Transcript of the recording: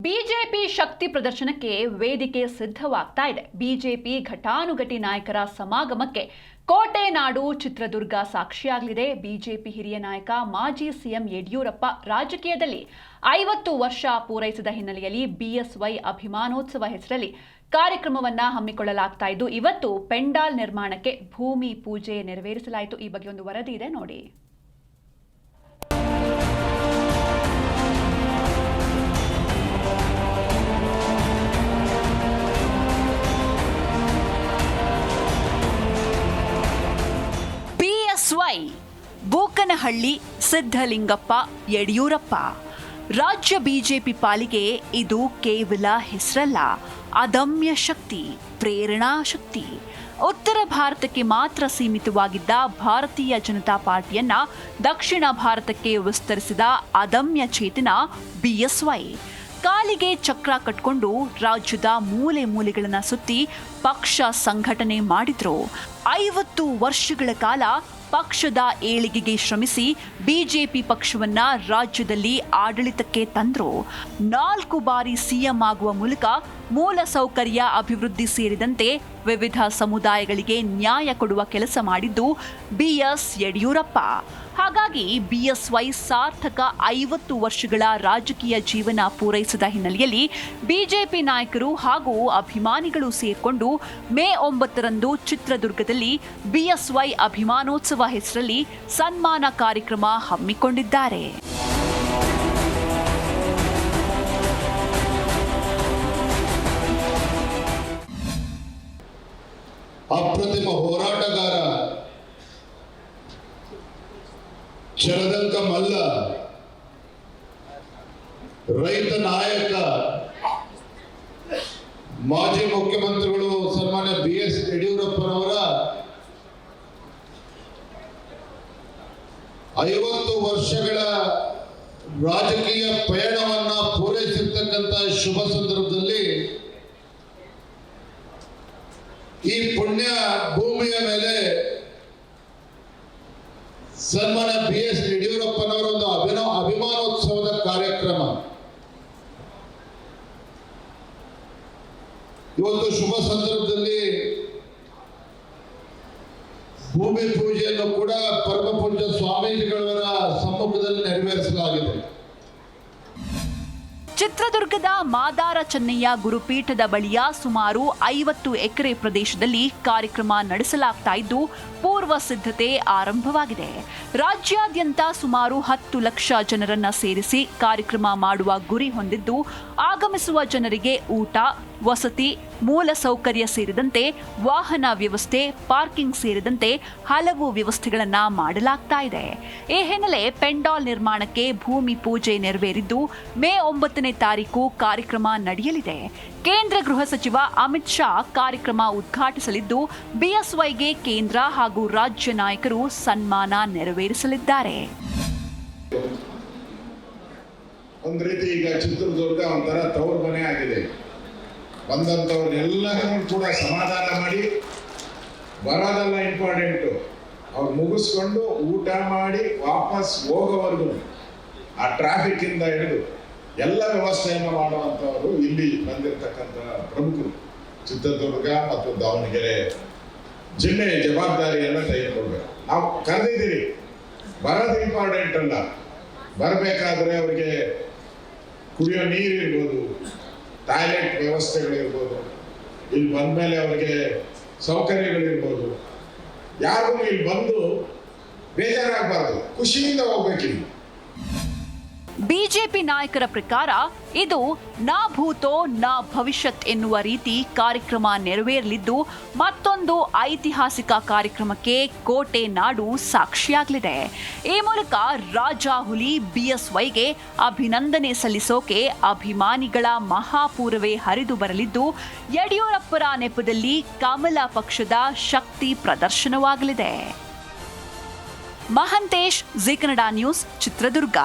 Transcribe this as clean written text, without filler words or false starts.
BJP ಶಕ್ತಿ ಪ್ರದರ್ಶನಕ್ಕೆ ವೇದಿಕೆ ಸಿದ್ಧವಾಗ್ತಾ ಇದೆ. ಬಿಜೆಪಿ ಘಟಾನುಘಟಿ ನಾಯಕರ ಸಮಾಗಮಕ್ಕೆ ಕೋಟೆ ನಾಡು ಚಿತ್ರದುರ್ಗ ಸಾಕ್ಷಿಯಾಗಲಿದೆ. ಬಿಜೆಪಿ ಹಿರಿಯ ನಾಯಕ ಮಾಜಿ ಸಿಎಂ ಯಡಿಯೂರಪ್ಪ ರಾಜಕೀಯದಲ್ಲಿ 50 ವರ್ಷ ಪೂರೈಸಿದ ಹಿನ್ನೆಲೆಯಲ್ಲಿ ಬಿಎಸ್ವೈ ಅಭಿಮಾನೋತ್ಸವ ಹೆಸರಲ್ಲಿ ಕಾರ್ಯಕ್ರಮವನ್ನ ಹಮ್ಮಿಕೊಳ್ಳಲಾಗ್ತಾ ಇದ್ದು, ಇವತ್ತು ಪೆಂಡಾಲ್ ನಿರ್ಮಾಣಕ್ಕೆ ಭೂಮಿ ಪೂಜೆ ನೆರವೇರಿಸಲಾಯಿತು. ಈ ಬಗ್ಗೆ ಒಂದು ವರದಿ ಇದೆ ನೋಡಿ. ಬೂಕನಹಳ್ಳಿ ಸಿದ್ದಲಿಂಗಪ್ಪ ಯಡಿಯೂರಪ್ಪ. ರಾಜ್ಯ ಬಿಜೆಪಿ ಪಾಲಿಗೆ ಇದು ಕೇವಲ ಹೆಸರಲ್ಲ, ಅದಮ್ಯ ಶಕ್ತಿ, ಪ್ರೇರಣಾ ಶಕ್ತಿ. ಉತ್ತರ ಭಾರತಕ್ಕೆ ಮಾತ್ರ ಸೀಮಿತವಾಗಿದ್ದ ಭಾರತೀಯ ಜನತಾ ಪಾರ್ಟಿಯನ್ನ ದಕ್ಷಿಣ ಭಾರತಕ್ಕೆ ವಿಸ್ತರಿಸಿದ ಅದಮ್ಯ ಚೇತನ ಬಿಎಸ್ವೈ. ಕಾಲಿಗೆ ಚಕ್ರ ಕಟ್ಕೊಂಡು ರಾಜ್ಯದ ಮೂಲೆ ಮೂಲೆಗಳನ್ನು ಸುತ್ತಿ ಪಕ್ಷ ಸಂಘಟನೆ ಮಾಡಿದ್ರು. 50 ವರ್ಷಗಳ ಕಾಲ ಪಕ್ಷದ ಏಳಿಗೆಗೆ ಶ್ರಮಿಸಿ ಬಿಜೆಪಿ ಪಕ್ಷವನ್ನ ರಾಜ್ಯದಲ್ಲಿ ಆಡಳಿತಕ್ಕೆ ತಂದ್ರು. 4 ಬಾರಿ ಸಿಎಂ ಆಗುವ ಮೂಲಕ ಮೂಲ ಸೌಕರ್ಯ ಅಭಿವೃದ್ಧಿ ಸೇರಿದಂತೆ ವಿವಿಧ ಸಮುದಾಯಗಳಿಗೆ ನ್ಯಾಯ ಕೊಡುವ ಕೆಲಸ ಮಾಡಿದ್ದು ಬಿಎಸ್ ಯಡಿಯೂರಪ್ಪ. ಹಾಗಾಗಿ ಬಿಎಸ್ವೈ ಸಾರ್ಥಕ 50 ವರ್ಷಗಳ ರಾಜಕೀಯ ಜೀವನ ಪೂರೈಸಿದ ಹಿನ್ನೆಲೆಯಲ್ಲಿ ಬಿಜೆಪಿ ನಾಯಕರು ಹಾಗೂ ಅಭಿಮಾನಿಗಳು ಸೇರ್ಕೊಂಡು ಮೇ 9ರಂದು ಚಿತ್ರದುರ್ಗದಲ್ಲಿ ಬಿಎಸ್ವೈ ಅಭಿಮಾನೋತ್ಸವ ಹೆಸರಲ್ಲಿ ಸನ್ಮಾನ ಕಾರ್ಯಕ್ರಮ ಹಮ್ಮಿಕೊಂಡಿದ್ದಾರೆ. ಅಪ್ರತಿಮ ಹೋರಾಟಗಾರ, ಚರದಂಕ ಮಲ್ಲ, ರೈತ ನಾಯಕ, ಮಾಜಿ ಮುಖ್ಯಮಂತ್ರಿಗಳು ಸನ್ಮಾನ್ಯ ಬಿಎಸ್ ಯಡಿಯೂರಪ್ಪನವರ 50 ವರ್ಷಗಳ ರಾಜಕೀಯ ಪಯಣವನ್ನ ಪೂರೈಸಿರ್ತಕ್ಕಂಥ ಶುಭ ಸಂದರ್ಭದಲ್ಲಿ ಈ ಪುಣ್ಯ ಭೂಮಿಯ ಮೇಲೆ ಸನ್ಮಾನ್ಯ ಬಿಎಸ್ ಯಡಿಯೂರಪ್ಪನವರ ಒಂದು ಅಭಿಮಾನೋತ್ಸವದ ಕಾರ್ಯಕ್ರಮ ಇವತ್ತು ಶುಭ ಸಂದರ್ಭದಲ್ಲಿ ಭೂಮಿ ಪೂಜೆಯನ್ನು ಕೂಡ ಪರಮ ಪೂಜ್ಯ ಸ್ವಾಮೀಜಿಗಳವರ ಸಮ್ಮುಖದಲ್ಲಿ ನೆರವೇರಿಸಲಾಗಿದೆ. ಚಿತ್ರದುರ್ಗದ ಮಾದಾರ ಚೆನ್ನಯ್ಯ ಗುರುಪೀಠದ ಬಳಿಯ ಸುಮಾರು 50 ಎಕರೆ ಪ್ರದೇಶದಲ್ಲಿ ಕಾರ್ಯಕ್ರಮ ನಡೆಸಲಾಗ್ತಾ ಇದ್ದು, ಪೂರ್ವ ಸಿದ್ಧತೆ ಆರಂಭವಾಗಿದೆ. ರಾಜ್ಯಾದ್ಯಂತ ಸುಮಾರು 10 ಲಕ್ಷ ಜನರನ್ನ ಸೇರಿಸಿ ಕಾರ್ಯಕ್ರಮ ಮಾಡುವ ಗುರಿ ಹೊಂದಿದ್ದು, ಆಗಮಿಸುವ ಜನರಿಗೆ ಊಟ, ವಸತಿ, ಮೂಲ ಸೌಕರ್ಯ ಸೇರಿದಂತೆ ವಾಹನ ವ್ಯವಸ್ಥೆ, ಪಾರ್ಕಿಂಗ್ ಸೇರಿದಂತೆ ಹಲವು ವ್ಯವಸ್ಥೆಗಳನ್ನ ಮಾಡಲಾಗ್ತಾ ಇದೆ. ಈ ಹಿನ್ನೆಲೆ ಪೆಂಡಾಲ್ ನಿರ್ಮಾಣಕ್ಕೆ ಭೂಮಿ ಪೂಜೆ ನೆರವೇರಿದ್ದು, ಮೇ 9ನೇ ತಾರೀಕು ಕಾರ್ಯಕ್ರಮ ನಡೆಯಲಿದೆ. ಕೇಂದ್ರ ಗೃಹ ಸಚಿವ ಅಮಿತ್ ಶಾ ಕಾರ್ಯಕ್ರಮ ಉದ್ಘಾಟಿಸಲಿದ್ದು, ಬಿಎಸ್ವೈಗೆ ಕೇಂದ್ರ ಹಾಗೂ ರಾಜ್ಯ ನಾಯಕರು ಸನ್ಮಾನ ನೆರವೇರಿಸಲಿದ್ದಾರೆ. ಒಂದು ರೀತಿ ಈಗ ಚಿತ್ರದುರ್ಗ ಒಂಥರ ತವರು ಮನೆ ಆಗಿದೆ. ಬಂದಂಥವ್ರನ್ನೆಲ್ಲರನ್ನೂ ಕೂಡ ಸಮಾಧಾನ ಮಾಡಿ, ಬರೋದೆಲ್ಲ ಇಂಪಾರ್ಟೆಂಟು, ಅವ್ರು ಮುಗಿಸ್ಕೊಂಡು ಊಟ ಮಾಡಿ ವಾಪಸ್ ಹೋಗೋವರೆಗೂ ಆ ಟ್ರಾಫಿಕ್ಕಿಂದ ಹಿಡಿದು ಎಲ್ಲ ವ್ಯವಸ್ಥೆಯನ್ನು ಮಾಡುವಂಥವರು ಇಲ್ಲಿ ಬಂದಿರತಕ್ಕಂಥ ಪ್ರಮುಖರು. ಚಿತ್ರದುರ್ಗ ಮತ್ತು ದಾವಣಗೆರೆ ಜಿಲ್ಲೆ ಜವಾಬ್ದಾರಿಯನ್ನು ತೆಗೆದುಕೊಳ್ಬೇಕು. ನಾವು ಕರೆದಿದ್ದೀರಿ, ಬರೋದು ಇಂಪಾರ್ಟೆಂಟ್ ಅಲ್ಲ, ಬರಬೇಕಾದ್ರೆ ಅವರಿಗೆ ಕುಡಿಯೋ ನೀರು ಇರ್ಬೋದು, ಟಾಯ್ಲೆಟ್ ವ್ಯವಸ್ಥೆಗಳಿರ್ಬೋದು, ಇಲ್ಲಿ ಬಂದ ಮೇಲೆ ಅವರಿಗೆ ಸೌಕರ್ಯಗಳಿರ್ಬೋದು, ಯಾರಿಗೂ ಇಲ್ಲಿ ಬಂದು ಬೇಜಾರಾಗಬಾರ್ದು, ಖುಷಿಯಿಂದ ಹೋಗ್ಬೇಕಿಲ್ಲ. ಬಿಜೆಪಿ ನಾಯಕರ ಪ್ರಕಾರ ಇದು ನಾ ಭೂತೋ ನಾ ಭವಿಷ್ಯತ್ ಎನ್ನುವ ರೀತಿ ಕಾರ್ಯಕ್ರಮ ನೆರವೇರಲಿದ್ದು, ಮತ್ತೊಂದು ಐತಿಹಾಸಿಕ ಕಾರ್ಯಕ್ರಮಕ್ಕೆ ಕೋಟೆ ನಾಡು ಸಾಕ್ಷಿಯಾಗಲಿದೆ. ಈ ಮೂಲಕ ರಾಜ ಹುಲಿ ಬಿಎಸ್ವೈಗೆ ಅಭಿನಂದನೆ ಸಲ್ಲಿಸೋಕೆ ಅಭಿಮಾನಿಗಳ ಮಹಾಪೂರವೇ ಹರಿದು ಬರಲಿದ್ದು, ಯಡಿಯೂರಪ್ಪರ ನೆಪದಲ್ಲಿ ಕಮಲ ಪಕ್ಷದ ಶಕ್ತಿ ಪ್ರದರ್ಶನವಾಗಲಿದೆ. ಮಹಂತೇಶ್, ಜೀ ಕನ್ನಡ ನ್ಯೂಸ್, ಚಿತ್ರದುರ್ಗ.